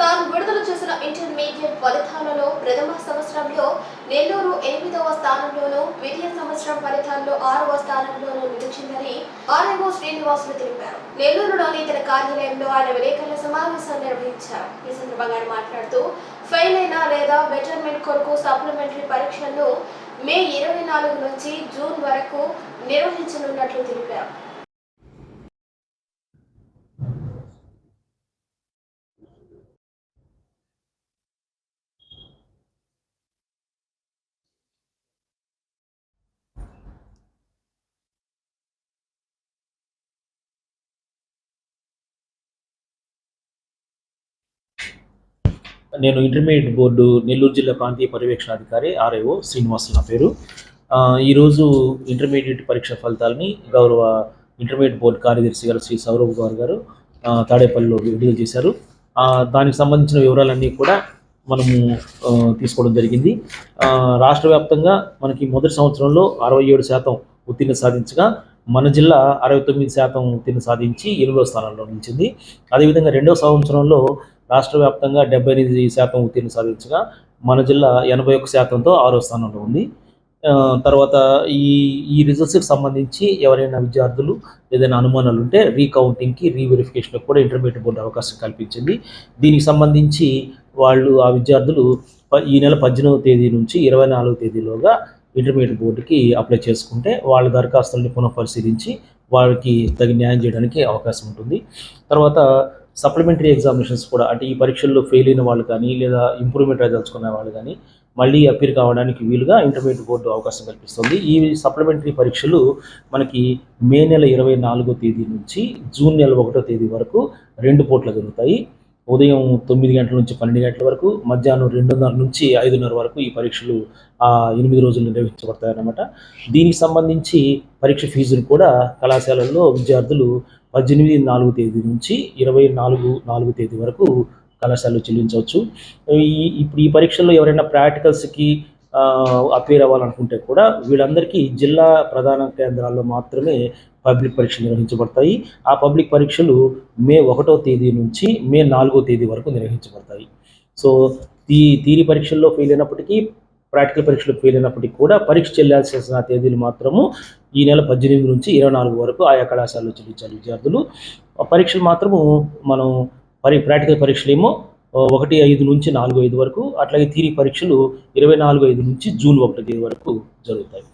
తాను విడుదల చేసిన ఇంటర్మీడియట్ ఫలితాలలో ప్రథమ సంవత్సరంలో నెల్లూరు 8వ స్థానంలోనూ, ద్వితీయ సంవత్సరం ఫలితాల్లో 6వ స్థానంలోనూ నిలిచిందని ఆర్ఐఓ శ్రీనివాసులు తెలిపారు. నెల్లూరులోని తన కార్యాలయంలో ఆయన విలేకరుల సమావేశం నిర్వహించారు. ఈ సందర్భంగా ఆయన మాట్లాడుతూ ఫెయిల్ అయిన లేదా బెటర్మెంట్ కొరకు సప్లిమెంటరీ పరీక్షలను మే 24 నుంచి జూన్ వరకు నిర్వహించనున్నట్లు తెలిపారు. నేను ఇంటర్మీడియట్ బోర్డు నెల్లూరు జిల్లా ప్రాంతీయ పర్యవేక్షణాధికారి ఆర్ఐఓ శ్రీనివాసులు నా పేరు. ఈరోజు ఇంటర్మీడియట్ పరీక్ష ఫలితాలని గౌరవ ఇంటర్మీడియట్ బోర్డు కార్యదర్శి గారు శ్రీ సౌరభ్ గారు తాడేపల్లిలో విడుదల చేశారు. దానికి సంబంధించిన వివరాలన్నీ కూడా మనము తీసుకోవడం జరిగింది. రాష్ట్ర వ్యాప్తంగా మనకి మొదటి సంవత్సరంలో 67% ఉత్తీర్ణ సాధించగా మన జిల్లా 69% ఉత్తీర్ణ సాధించి 8వ స్థానంలో నిలిచింది. అదేవిధంగా రెండవ సంవత్సరంలో రాష్ట్ర వ్యాప్తంగా 78% ఉత్తీర్ణ సాధించగా మన జిల్లా 81%తో 6వ స్థానంలో ఉంది. తర్వాత ఈ రిజల్ట్స్కి సంబంధించి ఎవరైనా విద్యార్థులు ఏదైనా అనుమానాలు ఉంటే రీకౌంటింగ్కి రీవెరిఫికేషన్కి కూడా ఇంటర్మీడియట్ బోర్డు అవకాశం కల్పించింది. దీనికి సంబంధించి ఆ విద్యార్థులు ఈ నెల 18వ తేదీ నుంచి 24వ తేదీలోగా ఇంటర్మీడియట్ బోర్డుకి అప్లై చేసుకుంటే వాళ్ళ దరఖాస్తుల్ని పునఃపరిశీలించి వాళ్ళకి తగిన న్యాయం చేయడానికి అవకాశం ఉంటుంది. తర్వాత సప్లిమెంటరీ ఎగ్జామినేషన్స్ కూడా, అంటే ఈ పరీక్షల్లో ఫెయిల్ అయిన వాళ్ళు కానీ లేదా ఇంప్రూవ్మెంట్ రాదలుచుకున్న వాళ్ళు కానీ మళ్ళీ అపీర్ కావడానికి వీలుగా ఇంటర్మీడియట్ బోర్డు అవకాశం కల్పిస్తుంది. ఈ సప్లిమెంటరీ పరీక్షలు మనకి మే నెల 24వ తేదీ నుంచి జూన్ నెల 1వ తేదీ వరకు 2 పూట్ల జరుగుతాయి. ఉదయం 9 గంటల నుంచి 12 గంటల వరకు, మధ్యాహ్నం 2:30 నుంచి 5:30 వరకు ఈ పరీక్షలు 8 రోజులు నిర్వహించబడతాయన్నమాట. దీనికి సంబంధించి పరీక్ష ఫీజులు కూడా కళాశాలల్లో విద్యార్థులు 18/4 తేదీ నుంచి 24/4 తేదీ వరకు కళాశాలలో చెల్లించవచ్చు. ఇప్పుడు ఈ పరీక్షల్లో ఎవరైనా ప్రాక్టికల్స్కి అపీర్ అవ్వాలనుకుంటే కూడా వీళ్ళందరికీ జిల్లా ప్రధాన కేంద్రాల్లో మాత్రమే పబ్లిక్ పరీక్షలు నిర్వహించబడతాయి. ఆ పబ్లిక్ పరీక్షలు మే 1వ తేదీ నుంచి మే 4వ తేదీ వరకు నిర్వహించబడతాయి. సో థియరీ పరీక్షల్లో ఫెయిల్ అయినప్పటికీ, ప్రాక్టికల్ పరీక్షలు ఫెయిల్ అయినప్పటికీ కూడా పరీక్ష చెల్లాల్సిన తేదీలు మాత్రము ఈ నెల 18 నుంచి 24 వరకు ఆయా కళాశాలలో చెల్లించాలి విద్యార్థులు. పరీక్షలు మాత్రము మనం ప్రాక్టికల్ పరీక్షలు ఏమో 1/5 నుంచి 4/5 వరకు, అట్లాగే థియరీ పరీక్షలు 24/5 నుంచి జూన్ 1 తేదీ వరకు జరుగుతాయి.